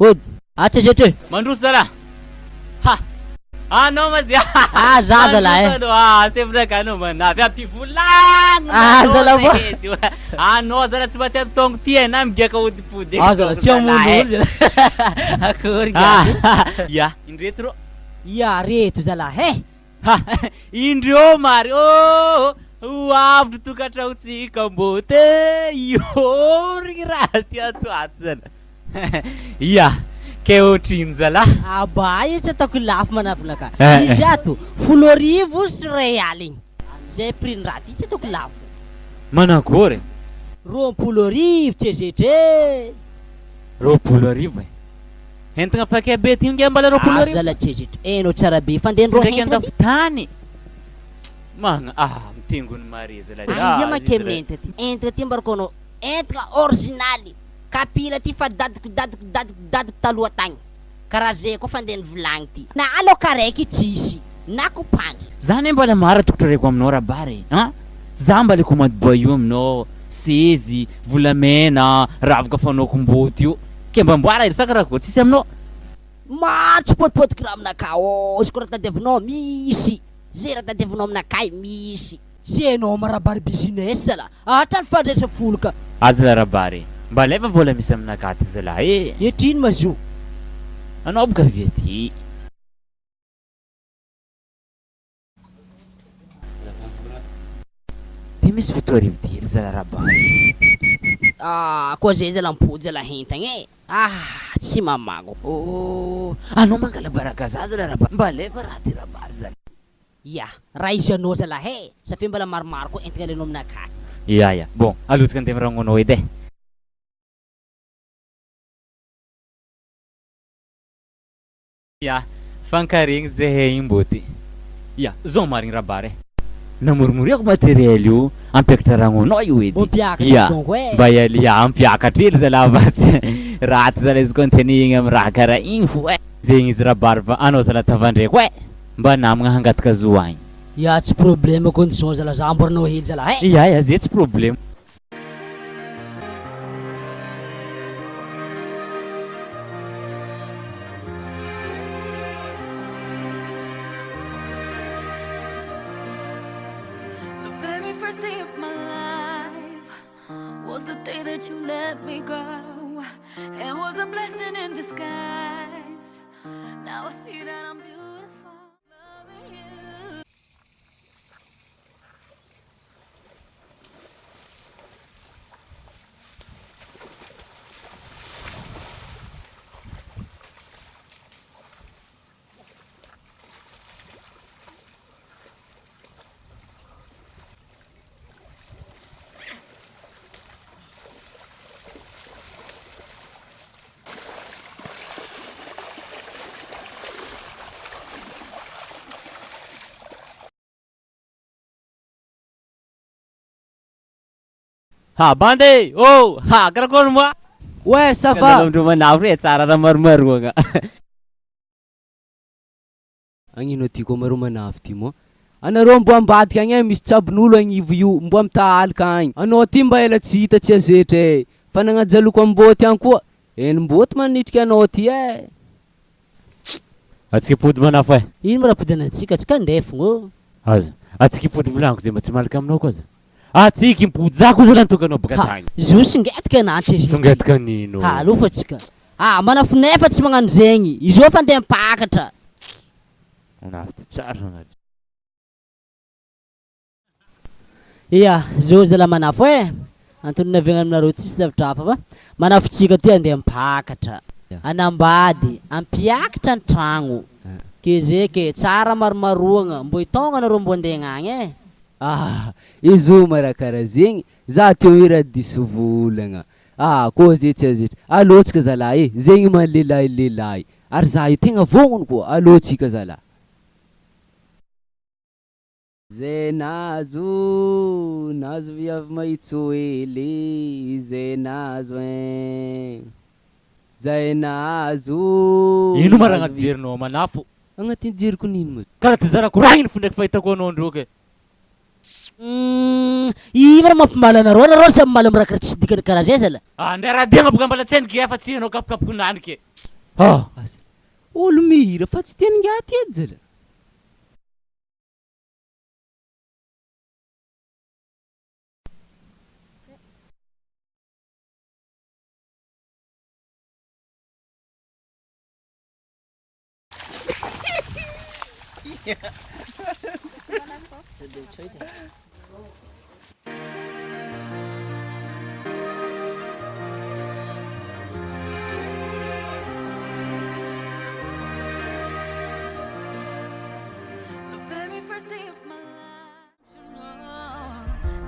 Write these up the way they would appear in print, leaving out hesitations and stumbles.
Ôdy, atsezetra. Mandroso zala. Ha. Anao mas ya. Zaza lahy. Sembraka anao manavy ampivolagno. Zala bo. Anao zala tsy mate tongo ty na migaka odipody. Zala tsy amono zala. Akory ga. Ya, indreto ro. Ya reto zala he. Ha, indreo mari. Oh, avy tokantragnontsika mbote. Iory raha ty ato ato zala. Ya. Ke otrino zala. Aba io tsy ataoko lafo manafilaka. Izy ato 10,000 sy real. Zay prix raha ty tsy ataoko lafo. Manakory? 20,000 tsezetre. 20,000 e. Entana faky be ty nge mbala 20,000. Zala tsezetre. Eno tsara be fandeha rô tany. Magna mitengony mare zala. Ia makementa ty. Entana ty mbarkono. Entana original. Kapila ty fa dadiko taloha tagny. Karaha zay koa fandeha volagny ty. Na aloka raiky tsisy. Na kopandry. Zany mbola mara tokotro reko aminao rabary. Ha? Za mbala commande boyo aminao. Sezy, volamena, ravaka fanaokom-boty io. Ke mba mboara irsaka raha tsisy aminao. Maro tsy potipotiky raha aminakao. Izy koa raha tadiavinao misy. Zay raha tadiavinao aminakay misy. Tsy hainao marabary business la. Hatrany fandretra foloka. Aza la rabary. Mba leva vola misy aminakaty zala e. Etrino mazo. Anao boka viety. Ty misy 7 dily zala rabary. Koa zay zala mpody zala hentagny e. Tsy mamago. Anao mangala baraka za zala rabary. Mba leva raha ty rabary zala. Ya, raha izy anao zala he. Safia mbala maromaro koa entagna alenao aminakaty. Ya. Bon, alotsika andeha mirangonao edy e. Ya, fankaregny zay imboty. Ya, zao marigny rabary. Namoromoriako matériel io, ampekatra rangonao io edy. Mpiakatra donc e. Mba ya ampiakatra ely zala avatsy. Raty zala izy kontenigny amy raha karaha igny fo e. Zegny izy rabary anao zala tavandraiko e. Mba namagna hangataka zoagny. Ya tsy problème condition zala za amboranao hely zala he. Ya, zay tsy problème. Ha bande, karakory moa? Ouais, ça va. Andro manavo re tsara raha maromaroagna. Agnino ty koa maro manavo ty moa. Anareo mbo ambadika agny misy tsabon'olo agnivo io, mbo amtahalika agny. Anao ty mba ela tsy hita tsy azetra e. Fa nagnajaloko amboty agny koa. Eny mboty manitrika anao ty e. Atsika pody manafo e. Ino mara pody anatsika atsika ndefogno. Aza. Atsika pody volaniko zay mba tsy malaka aminao koa za. Atsika impody za koa zala nitokanao baka tagny. Zo singetaka anaty. Singetaka nino? Alofa atsika. Manafo nefa tsy magnano zegny. Izy io fa andeha mpakatra. Manafo tsara anaty. Ia, zo zala manafo e. Antony naviagna aminareo tsisy zavatra hafa fa manafotsika ty andeha mpakatra. Anambady, ampiakatra an-tragno. Ke zay ke tsara maromaroagna, mbo hitonga anareo mbo andeha agny e. Izo mara karaha zegny, za teo ira diso volagna. Koa zay tsy azetra. Alôtsika zala e, zegny malelahy. Ary za io tegna vognony koa, alôtsika zala. Zay nazo viavy maitso hely, zay nazo e. Zay nazo. Ino mara agnaty jerinao manafo? Agnaty jeriko nino mo? Karaha ty zarako ragniny fo ndraiky fahitako anao ndroke. Ino mara mampimala anareo samy mala amiraha karaha tsy dikany karaha zay zala. Andray raha diagna boka mbala tsy hainiky efa tsy hainao kapokapoko nandrike. olo mihira fa tsy teny ngaty edy zala.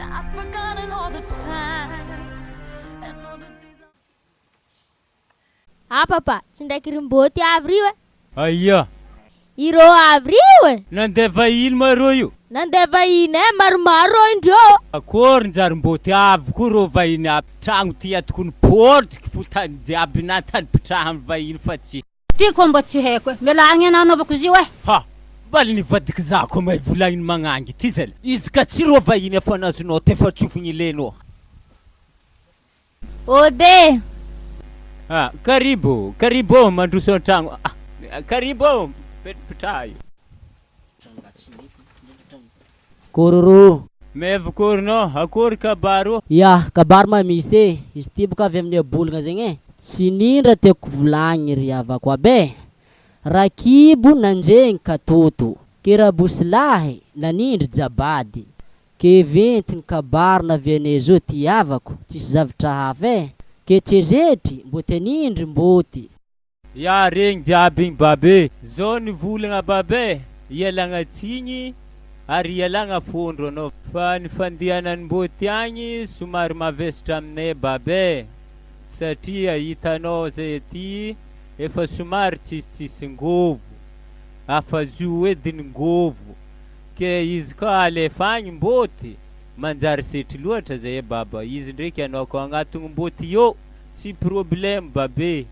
I've forgotten all the times and all the days. Ah papa, tsy ndraiky rimboty avy rio e. Aia, Irô avy rio e. nandeha vahiny marô io. Nandeha vahiny e, maromaro rô indreo. Akory njarim-boty avy koa rô vahiny aby tragno ty atokony pôtriky fo tany jiaby na tany pitraha vahiny fa tsy. Ty koa mba tsy haiko e, mialagna anao anaovako izy io e. Ha, bali nivadiky zako may volagniny magnangy ty zala. Izy ka tsy rô vahiny efa nazonao tefa tsofigny ilenao. Ode. Ah, karibu mandroso tragno. Karibu, pitraha io. Kororo. Mevakorinao, akory kabaro? Ya, kabaro ma misy e. Izy ty boka avy amin'ny abolagna zegny e. Tsy nindra tiako volagny ry havako abe. Rakibo nanjegny katoto. Ke rabosilahy nanindry jabady. Ke ventiny kabaro na viane zo ty havako. Tsisy zavatra hafa e. Ke tsezetry mbote nindry mboty. Ya regny jiaby igny babe. Zao nivolagna babe. Ialagna tsigny. Ary ialagna fondro anao. Fa ny fandehanany mboty agny somary mavesatra aminay babe. Satria hitanao zay ty efa somary tsisitsisy ngovo. Afazo ediny ngovo. Ke izy ka alefa agny mboty. Manjary setry loatra zay baba. Izy ndraiky anao ko agnatony mboty yo. Tsy problème babe.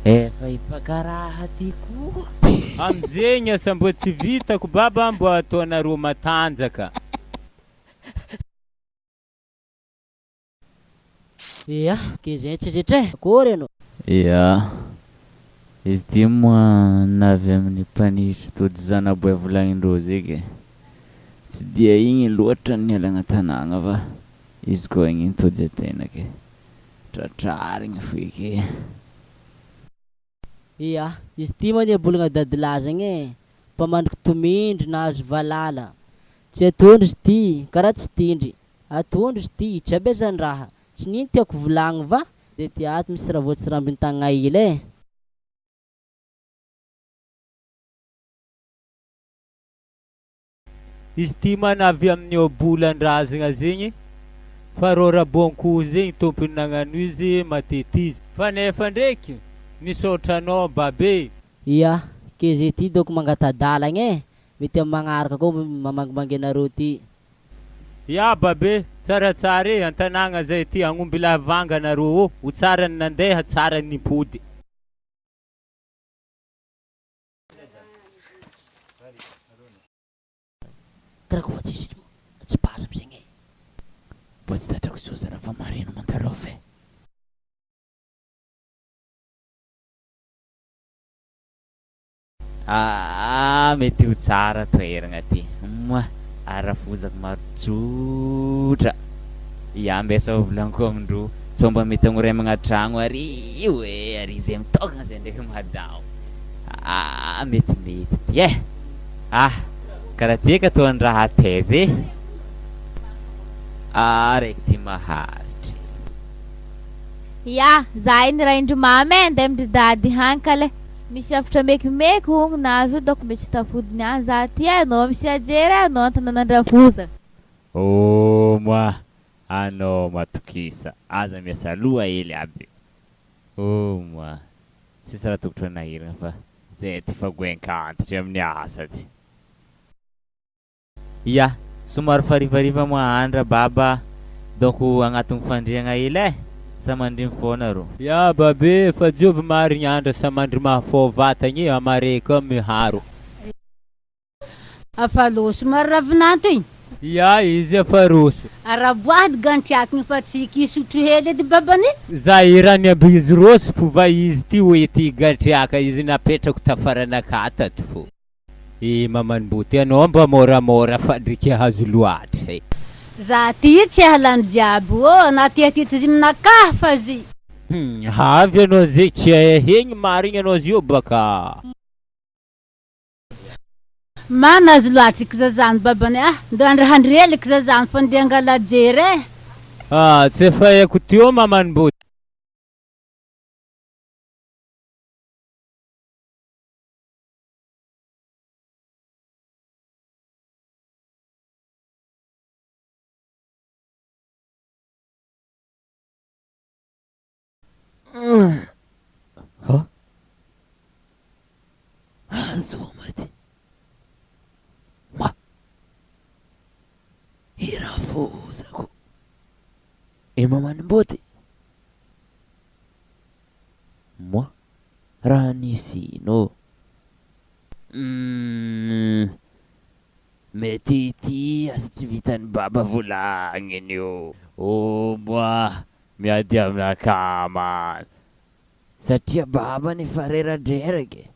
Efa ipakaraha ty koa. Amzegny asa mbo tsy vitako baba mbo ataonareo matanjaka. Iya, ke zay tsezetra e. Akory anao? Ya, izy ty moa navy amin'ny mpanitry tody zanaboay volagnindreo zeky. Tsy dia igny loatra ny alagna tanagna va. Izy koa igny tody atena ke. Tratrarigny foiky. Iya, izy ty moa ny abolagna dadilahy zegny e. Mpamandriky tomindry nahazo valala. Tsy atondry izy ty, karaha tsy tindry. Atondry izy ty, tsy abezany raha. Tsy nino tiako volagny va. De ty ato misy raha voatsy rambiny tagna ila e. Izy ty manavy amin'ny obolan-drazagna zegny. Fa rô rabonko zegny tompony nagnano izy matety izy. Fa nefa ndraiky nisotranao babe. Iya, ke zay ty doko mangatadalagna e. Mety amin'ny magnaraka koa mamangimangy anareo ty. Ya babe, tsaratsara e antanagna zay ty agnomby lavanga nareo ô. Ho tsara ny nandeha, tsara ny nipody. Karaha koa tsy paza amizegny e. Mbo tsy tatrako soza raha fa marino mantarofa e. Mety ho tsara toeragna ty. Arafozako maro tsotra. Ya mbesa volanko amindro. Tsomba mety agnoraimagna tragno ary io e. Ary zay mitokagna zay ndraiky mahadao. Mety ty e. Karaha ty ka atao andraha taiza e. Raiky ty maharitry. Ya, za iny raha indro mamy andeha amindry dady hankale. Misy afatra mekimeky hogno nazy io doko mety tsy tafodiny any za ty anao misy ajery anao antananandravoza. Moa anao matokisa. Aza miasa loha hely aby. Moa tsisy raha tokotry nahirana fa zay ty fagoen-kantitry amin'ny asa ty. Ya, somary farivariva moa andra baba. Donc agnatiny fandriagna hely e. Sa mandry mifona ro. Ya babe, fa joby marigny andra sa mandry mahafao vatagny e amare ka miharo. Afalo somary ravinanto igny. Ya izy efa roso. Araboahdy gantriakiny fa tsy kisotro hely edy babany. Za irany aby izy roso fo va izy ty hoe ty gatriaka izy napetrako tafaranakatato fo. Maman'boty anao mba moramora fandriky hazo loatra. Za ty tsy halany jiaby anaty atity ziminakahy fa zy. Havy anao zay tsy hegny marigny anao zio baka. Mana azy loatra kizazany babany ndrahandrely kizazany fa ndeha angala jery. Tsy efa haiko teo maman'boty. Azomady. Ma irafozako. Maman'boty. Moi raha nisy no. Mety ity asa tsy vitan'ny baba volagniny io. Moi miady aminaka man. Satria baba nefa rera-drerake.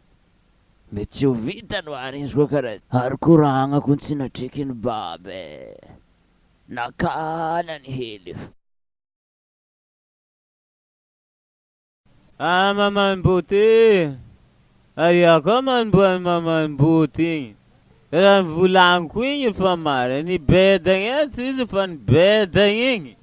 Mety tsy ho vitany ary izy koa karaha ary koragnako tsy natreky ny baba nakalany hely. Maman'boty. Aia koa maman'boty igny. Raha volagniko igny fa mara ny bedagny tsy izy fa ny bedagny igny.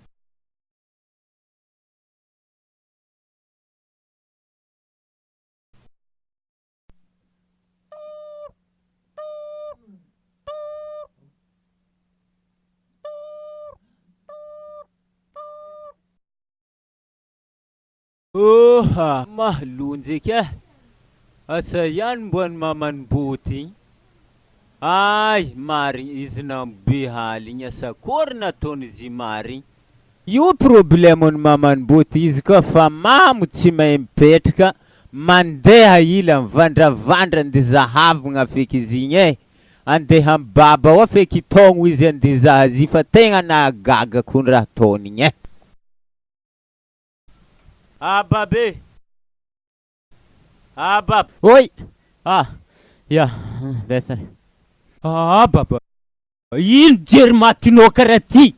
Mahalonjaka asa ihany mbo ny maman'boty igny. Ay marigny izy nambe haligny asa kory nataon'izy marigny. Io problemon'ny maman'boty izy koa fa mamo tsy mahay mipetraka mandeha ila mivandravandra andeha zahavagna feky izy igny andeha amin'ny baba ao feky togno izy andeha zahazy fa tegna nahagagako ny raha ataony igny. Babe. Baba. Oi. Ya, besare. Baba. Ino jery matinao karaha ty?